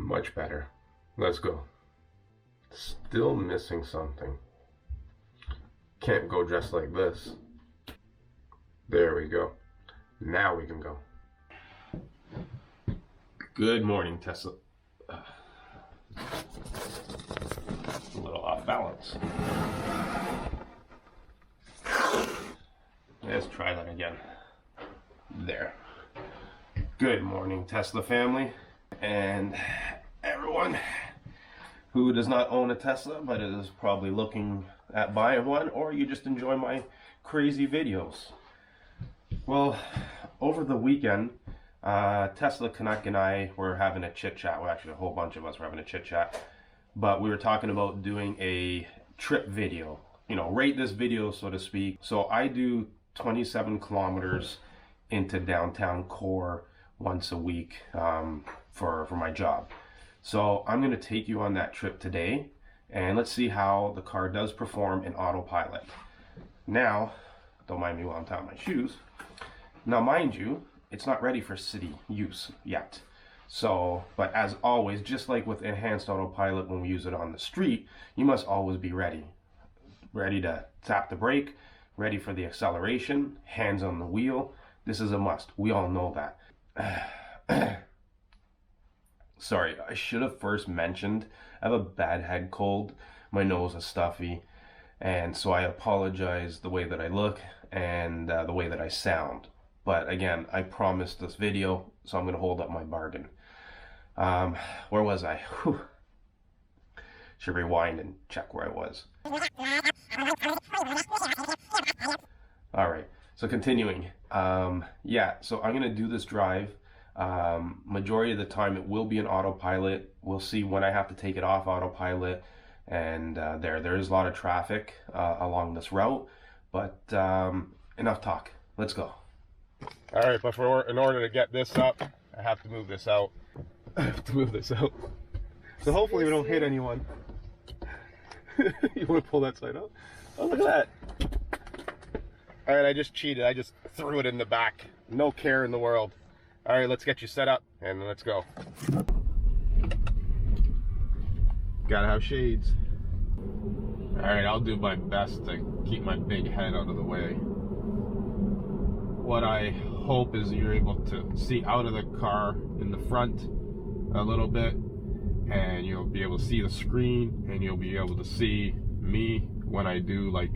Much better. Let's go. Still missing something. Can't go just like this. There we go. Now we can go. Good morning, Tesla. A little off balance. Let's try that again. There. Good morning, Tesla family, and everyone who does not own a Tesla but is probably looking at buying one, or you just enjoy my crazy videos. Well, over the weekend, Tesla Canuck and I were having a chit chat. Well, actually, a whole bunch of us were having a chit chat, but we were talking about doing a trip video. You know, rate this video, so to speak. So I do 27 kilometers into downtown core once a week for my job. So I'm going to take you on that trip today, and let's see how the car does perform in autopilot. Now, don't mind me while I'm tying my shoes. Now, mind you, it's not ready for city use yet. So, but as always, just like with enhanced autopilot when we use it on the street, you must always be ready. Ready to tap the brake, ready for the acceleration, hands on the wheel. This is a must. We all know that. Sorry, I should have first mentioned I have a bad head cold. My nose is stuffy, and so I apologize the way that I look and the way that I sound. But again, I promised this video, so I'm going to hold up my bargain. Where was I? Whew. Should rewind and check where I was. All right, so continuing. Yeah, so I'm going to do this drive. Majority of the time it will be an autopilot. We'll see when I have to take it off autopilot, and there is a lot of traffic along this route, but enough talk. Let's go. All right, but in order to get this up, I have to move this out. I have to move this out. So hopefully we don't hit anyone. You want to pull that side up? Oh, look at that. All right, I just cheated. I just threw it in the back. No care in the world. All right, let's get you set up and let's go. Gotta have shades. All right, I'll do my best to keep my big head out of the way. What I hope is you're able to see out of the car in the front a little bit, and you'll be able to see the screen, and you'll be able to see me when I do like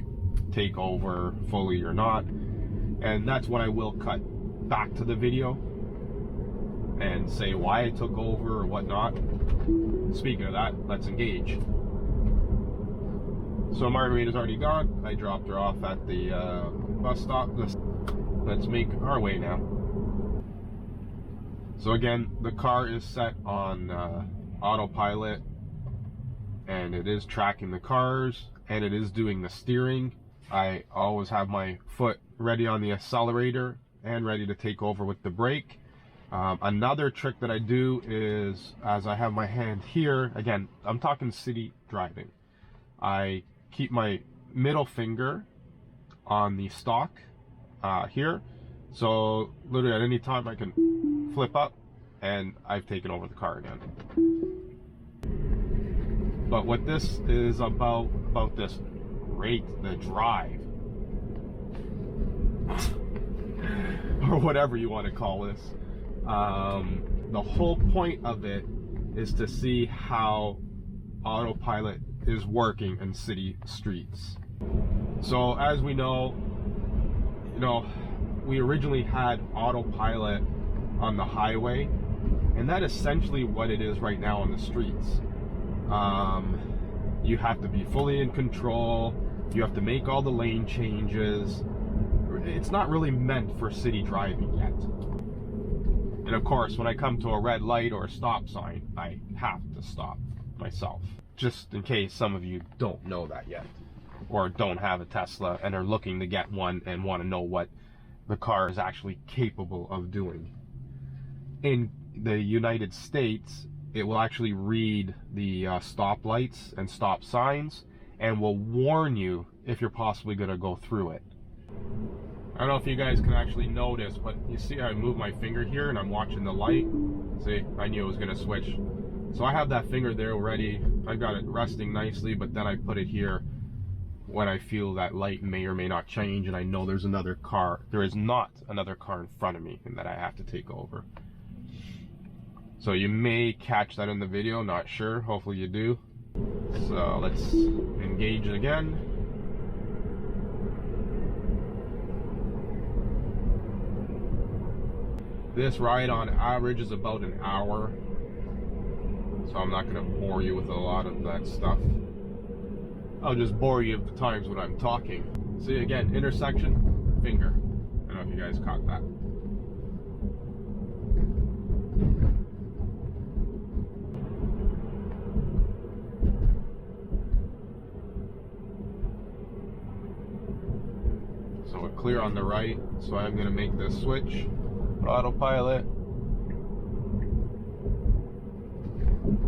take over fully or not. And that's when I will cut back to the video and say why I took over or whatnot. Speaking of that, let's engage. So Margarita's already gone. I dropped her off at the bus stop. Let's make our way now. So again, the car is set on autopilot, and it is tracking the cars, and it is doing the steering. I always have my foot ready on the accelerator and ready to take over with the brake. Another trick that I do is, as I have my hand here, again, I'm talking city driving, I keep my middle finger on the stalk here, so literally at any time I can flip up and I've taken over the car again. But what this is about this rate, the drive, or whatever you want to call this, the whole point of it is to see how autopilot is working in city streets. So as we know, we originally had autopilot on the highway, and that is essentially what it is right now on the streets. You have to be fully in control. You have to make all the lane changes. It's not really meant for city driving yet. And of course, when I come to a red light or a stop sign, I have to stop myself. Just in case some of you don't know that yet, or don't have a Tesla and are looking to get one and want to know what the car is actually capable of doing. In the United States, it will actually read the stop lights and stop signs and will warn you if you're possibly going to go through it. I don't know if you guys can actually notice, but you see I move my finger here and I'm watching the light. See, I knew it was going to switch. So I have that finger there ready. I got it resting nicely, but then I put it here when I feel that light may or may not change, and I know there's another car. There is not another car in front of me and that I have to take over. So you may catch that in the video, not sure. Hopefully you do. So let's engage again. This ride on average is about an hour. So I'm not going to bore you with a lot of that stuff. I'll just bore you at the times when I'm talking. See, again, intersection, finger. I don't know if you guys caught that. So we're clear on the right, so I'm going to make this switch. Autopilot.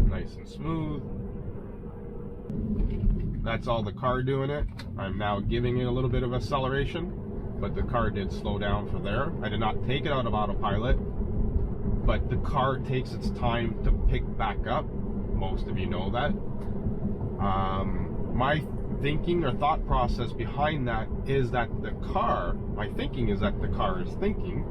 Nice and smooth. That's all the car doing it. I'm now giving it a little bit of acceleration, but the car did slow down for there. I did not take it out of autopilot, but the car takes its time to pick back up. Most of you know that. My thinking or thought process behind that is that the car, my thinking is that the car is thinking,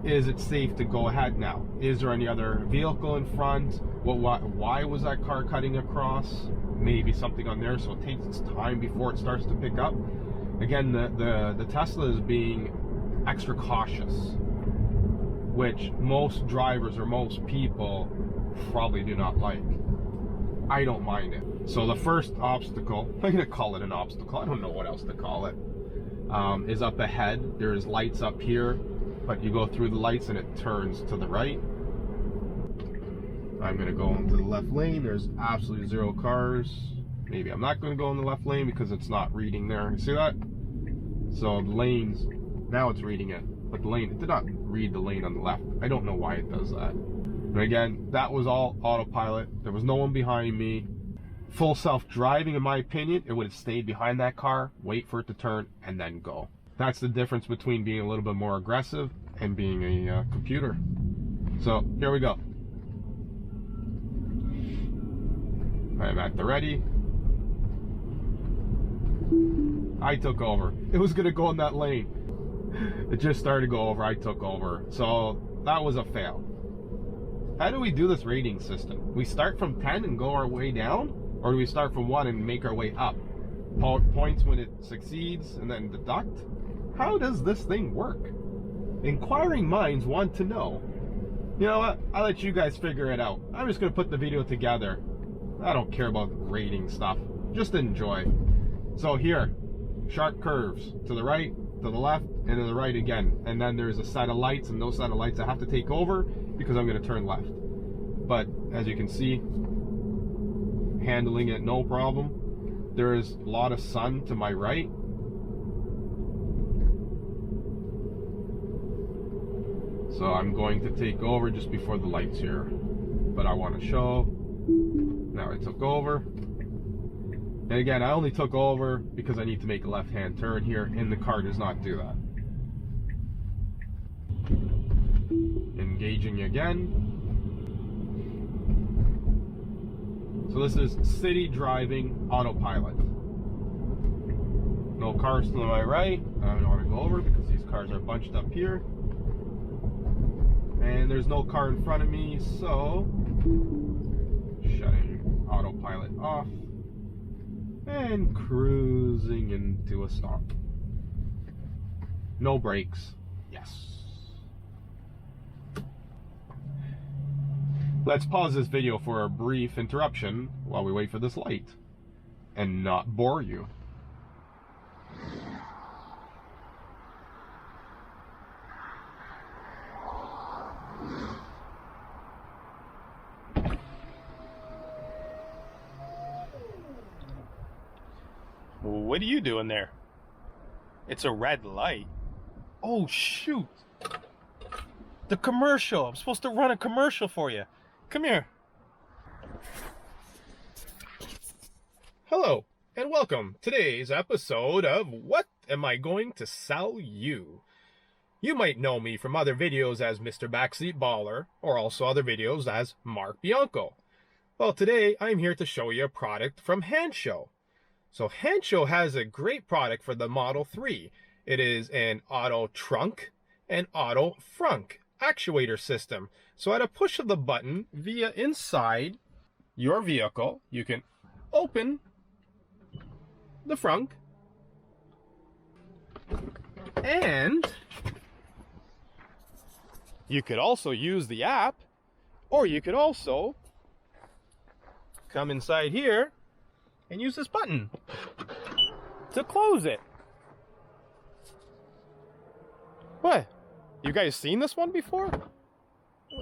is it safe to go ahead now? Is there any other vehicle in front? Why was that car cutting across? Maybe something on there, so it takes its time before it starts to pick up. Again, the Tesla is being extra cautious, which most drivers or most people probably do not like. I don't mind it. So the first obstacle, I'm gonna call it an obstacle, I don't know what else to call it, is up ahead. There's lights up here, but you go through the lights and it turns to the right. I'm going to go into the left lane. There's absolutely zero cars. Maybe I'm not going to go in the left lane because it's not reading there. You see that? So the lanes, now it's reading it. But the lane, it did not read the lane on the left. I don't know why it does that. But again, that was all autopilot. There was no one behind me. Full self-driving, in my opinion, it would have stayed behind that car, wait for it to turn, and then go. That's the difference between being a little bit more aggressive and being a computer. So here we go. I'm at the ready. I took over. It was gonna go in that lane. It just started to go over, I took over. So that was a fail. How do we do this rating system? We start from 10 and go our way down? Or do we start from 1 and make our way up? Points when it succeeds and then deduct? How does this thing work? Inquiring minds want to know. You know what? I'll let you guys figure it out. I'm just gonna put the video together. I don't care about rating stuff. Just enjoy. So here, sharp curves to the right, to the left, and to the right again. And then there's a set of lights, and those set of lights I have to take over because I'm going to turn left. But as you can see, handling it no problem. There is a lot of sun to my right. So I'm going to take over just before the lights here. But I want to show. Now I took over. And again, I only took over because I need to make a left-hand turn here, and the car does not do that. Engaging again. So this is city driving autopilot. No cars to my right. I don't want to go over because these cars are bunched up here. And there's no car in front of me, so shutting autopilot off and cruising into a stop. No brakes. Yes. Let's pause this video for a brief interruption while we wait for this light and not bore you. What are you doing there? It's a red light. Oh, shoot. The commercial. I'm supposed to run a commercial for you. Come here. Hello, and welcome to today's episode of What Am I Going to Sell You? You might know me from other videos as Mr. Backseat Baller, or also other videos as Mark Bianco. Well, today I'm here to show you a product from Hanshow. So Hanshow has a great product for the Model 3. It is an auto trunk and auto frunk actuator system. So at a push of the button via inside your vehicle, you can open the frunk and you could also use the app, or you could also come inside here and use this button to close it. What? You guys seen this one before?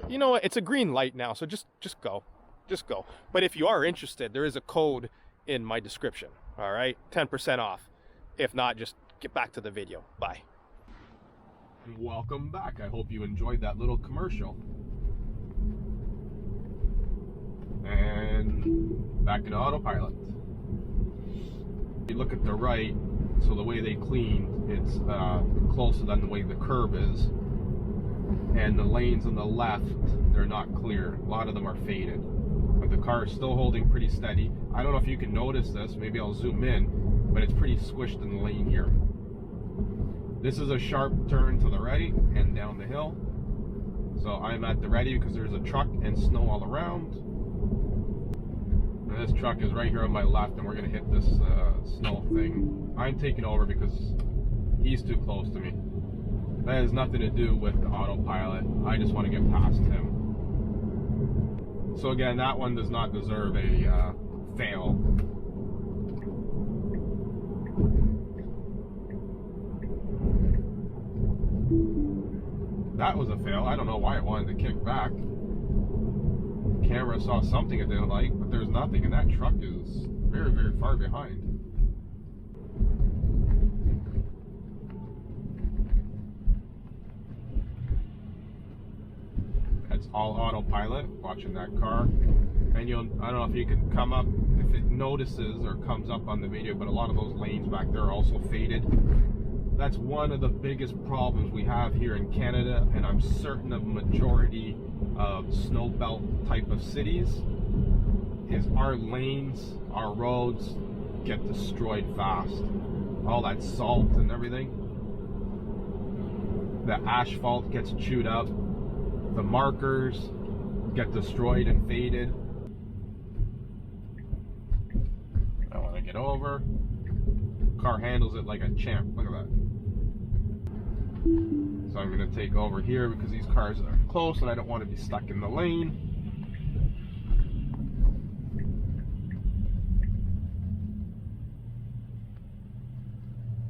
You know what? It's a green light now, so just go. Just go. But if you are interested, there is a code in my description. All right? 10% off. If not, just get back to the video. Bye. Welcome back. I hope you enjoyed that little commercial. And back in AutoPilot. You look at the right, so the way they clean, it's closer than the way the curb is. And the lanes on the left, they're not clear. A lot of them are faded. But the car is still holding pretty steady. I don't know if you can notice this, maybe I'll zoom in, but it's pretty squished in the lane here. This is a sharp turn to the right and down the hill. So I'm at the ready because there's a truck and snow all around. And this truck is right here on my left, and we're gonna hit this snow thing. I'm taking over because he's too close to me. That has nothing to do with the autopilot. I just want to get past him. So again, that one does not deserve a fail. That was a fail. I don't know why it wanted to kick back. The camera saw something it didn't like, but there's nothing, and that truck is very, very far behind. That's all autopilot, watching that car. And I don't know if you can come up, if it notices or comes up on the video, but a lot of those lanes back there are also faded. That's one of the biggest problems we have here in Canada, and I'm certain a majority of snow belt type of cities, is our lanes, our roads get destroyed fast. All that salt and everything. The asphalt gets chewed up. The markers get destroyed and faded. I want to get over. Car handles it like a champ. Look at that. So I'm going to take over here because these cars are close and I don't want to be stuck in the lane.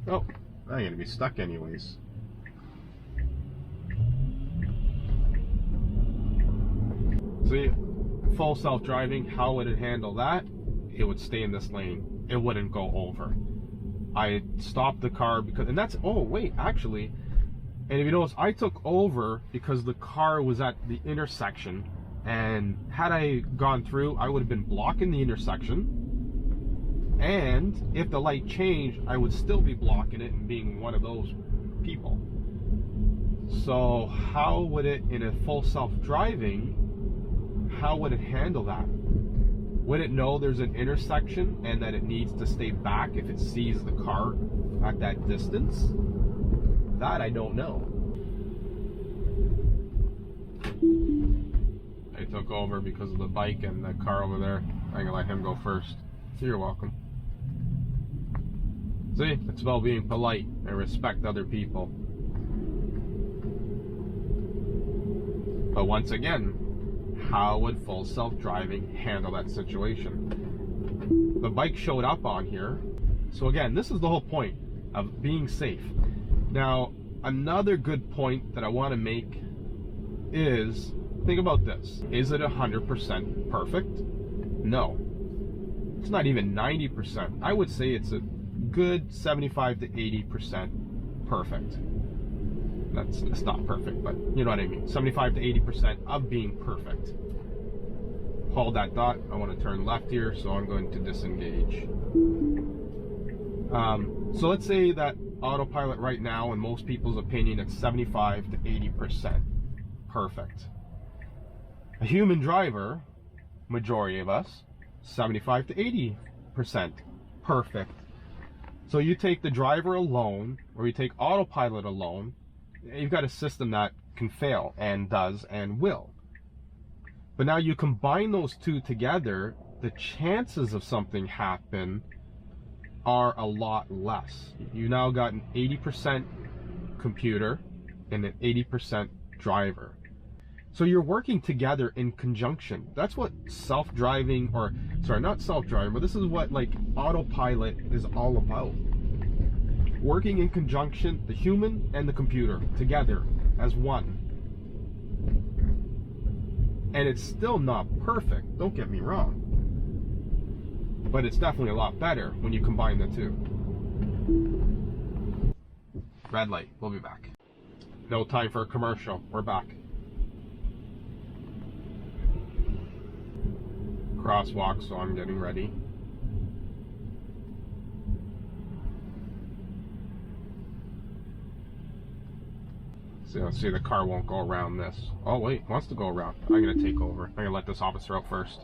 Oh, I'm going to be stuck anyways. See, full self-driving, how would it handle that? It would stay in this lane. It wouldn't go over. I stopped the car because, and that's, oh wait, actually, and if you notice, I took over because the car was at the intersection, and had I gone through, I would have been blocking the intersection, and if the light changed, I would still be blocking it and being one of those people. So how would it, in a full self-driving, how would it handle that? Would it know there's an intersection and that it needs to stay back if it sees the car at that distance? That I don't know. I took over because of the bike and the car over there. I'm gonna let him go first. You're welcome. See, it's about being polite and respect other people. But once again, how would full self-driving handle that situation? The bike showed up on here. So again, this is the whole point of being safe. Now, another good point that I want to make is, think about this. Is it 100% perfect? No. It's not even 90%. I would say it's a good 75 to 80% perfect. It's not perfect, but you know what I mean. 75 to 80% of being perfect. Hold that thought. I want to turn left here, so I'm going to disengage. So let's say that autopilot right now, in most people's opinion, it's 75 to 80% perfect. A human driver majority of us, 75 to 80% perfect. So you take the driver alone, or you take autopilot alone, you've got a system that can fail, and does, and will. But now you combine those two together, the chances of something happen are a lot less. You now got an 80% computer and an 80% driver. So you're working together in conjunction. That's what self-driving, or sorry, not self-driving, but this is what like autopilot is all about. Working in conjunction, the human and the computer together as one. And it's still not perfect, don't get me wrong. But it's definitely a lot better when you combine the two. Red light, we'll be back. No time for a commercial, we're back. Crosswalk, so I'm getting ready. So let's see, the car won't go around this. Oh wait, wants to go around. I'm gonna take over. I'm gonna let this officer out first.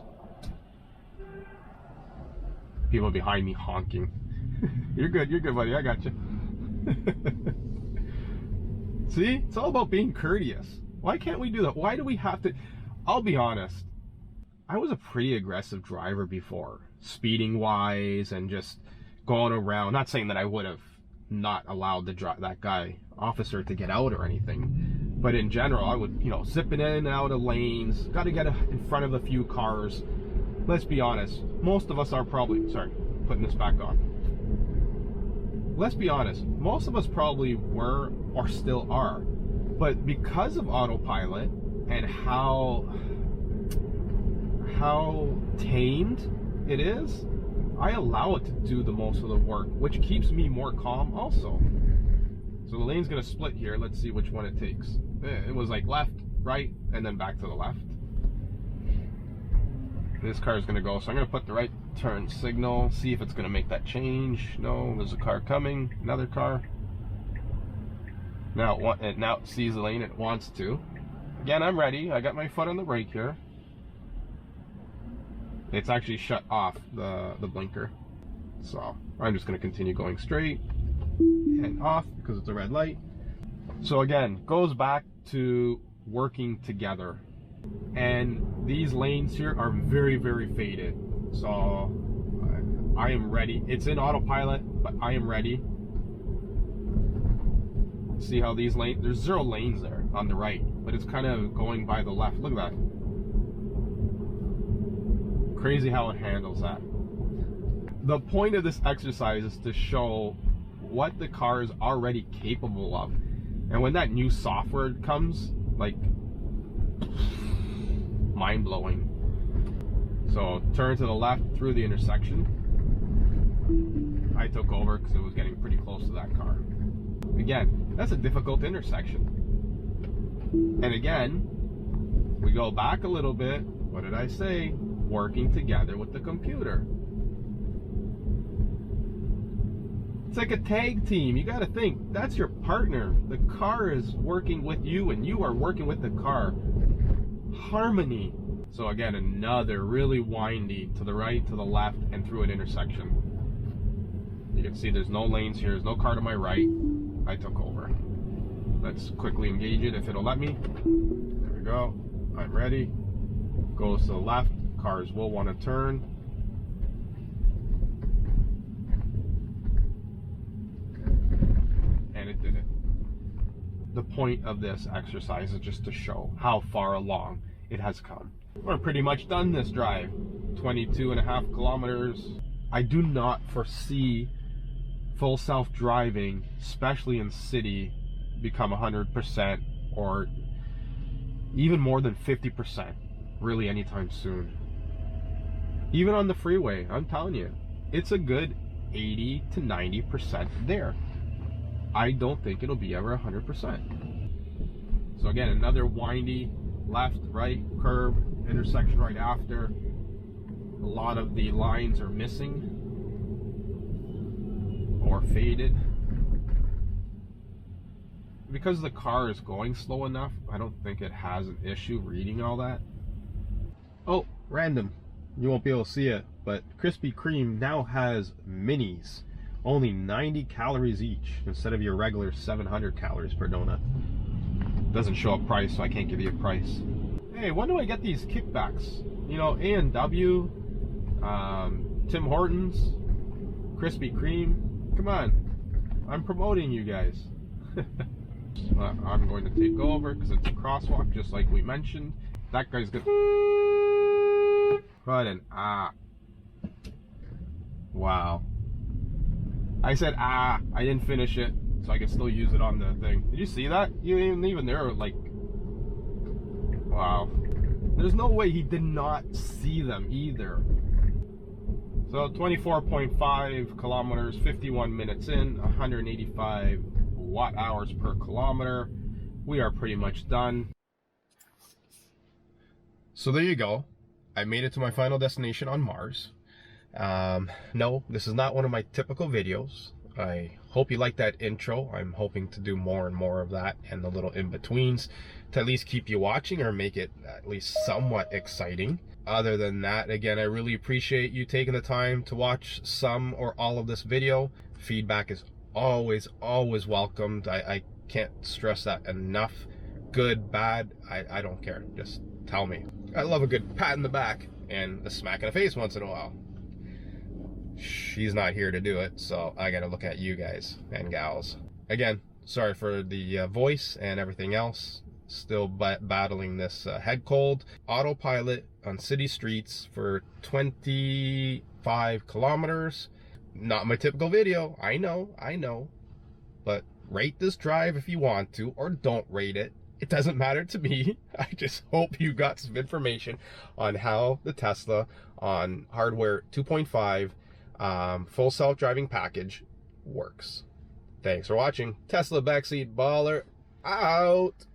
People behind me honking. You're good, buddy, I got you. See, it's all about being courteous. Why can't we do that? Why do we have to? I'll be honest, I was a pretty aggressive driver before, speeding wise and just going around. Not saying that I would have not allowed that guy officer to get out or anything, but in general I would, zipping in and out of lanes, got to get in front of a few cars. Let's be honest, most of us are probably, sorry, putting this back on. Let's be honest, most of us probably were or still are, but because of autopilot and how tamed it is, I allow it to do the most of the work, which keeps me more calm also. So the lane's gonna split here. Let's see which one it takes. It was like left, right, and then back to the left. This car is gonna go, so I'm gonna put the right turn signal, see if it's gonna make that change. No, there's a car coming, another car. Now it sees the lane it wants to. Again, I'm ready. I got my foot on the brake here. It's actually shut off the blinker. So I'm just gonna continue going straight and off because it's a red light. So again, goes back to working together. And these lanes here are very, very faded. So I am ready. It's in autopilot, but I am ready. See how these lanes, there's 0 lanes there on the right, but it's kind of going by the left. Look at that. Crazy how it handles that. The point of this exercise is to show what the car is already capable of. And when that new software comes, like, mind-blowing. So turn to the left through the intersection. I took over because it was getting pretty close to that car. Again, that's a difficult intersection. And again, we go back a little bit. What did I say? Working together with the computer. It's like a tag team. You got to think, that's your partner. The car is working with you and you are working with the car. Harmony. So again, another really windy to the right, to the left, and through an intersection. You can see there's no lanes here. There's no car to my right. I took over. Let's quickly engage it if it'll let me. There we go. I'm ready. Goes to the left. Cars will want to turn. And it did it. The point of this exercise is just to show how far along it has come. We're pretty much done this drive. 22.5 kilometers. I do not foresee full self-driving, especially in city, become 100% or even more than 50% really anytime soon. Even on the freeway, I'm telling you, it's a good 80 to 90% there. I don't think it'll be ever 100%. So again, another windy left, right, curve, intersection right after. A lot of the lines are missing or faded. Because the car is going slow enough, I don't think it has an issue reading all that. Oh, random, you won't be able to see it, but Krispy Kreme now has minis, only 90 calories each instead of your regular 700 calories per donut. Doesn't show a price, so I can't give you a price. Hey, when do I get these kickbacks? You know, A&W, Tim Hortons, Krispy Kreme. Come on, I'm promoting you guys. I'm going to take over because it's a crosswalk, just like we mentioned. That guy's good. What an wow. I said I didn't finish it, so I can still use it on the thing. Did you see that? You didn't even there, like, wow. There's no way he did not see them either. So 24.5 kilometers, 51 minutes in, 185 watt hours per kilometer. We are pretty much done. So there you go. I made it to my final destination on Mars. No, this is not one of my typical videos. I hope you like that intro. I'm hoping to do more and more of that and the little in-betweens to at least keep you watching or make it at least somewhat exciting. Other than that, again, I really appreciate you taking the time to watch some or all of this video. Feedback is always welcomed. I can't stress that enough. Good, bad, I don't care. Just tell me. I love a good pat in the back and a smack in the face once in a while. She's not here to do it, so I gotta look at you guys and gals. Again, sorry for the voice and everything else. Still battling this head cold. Autopilot on city streets for 25 kilometers. Not my typical video, I know. But rate this drive if you want to, or don't rate it. It doesn't matter to me. I just hope you got some information on how the Tesla on hardware 2.5 full self-driving package works. Thanks for watching. Tesla Backseat Baller out.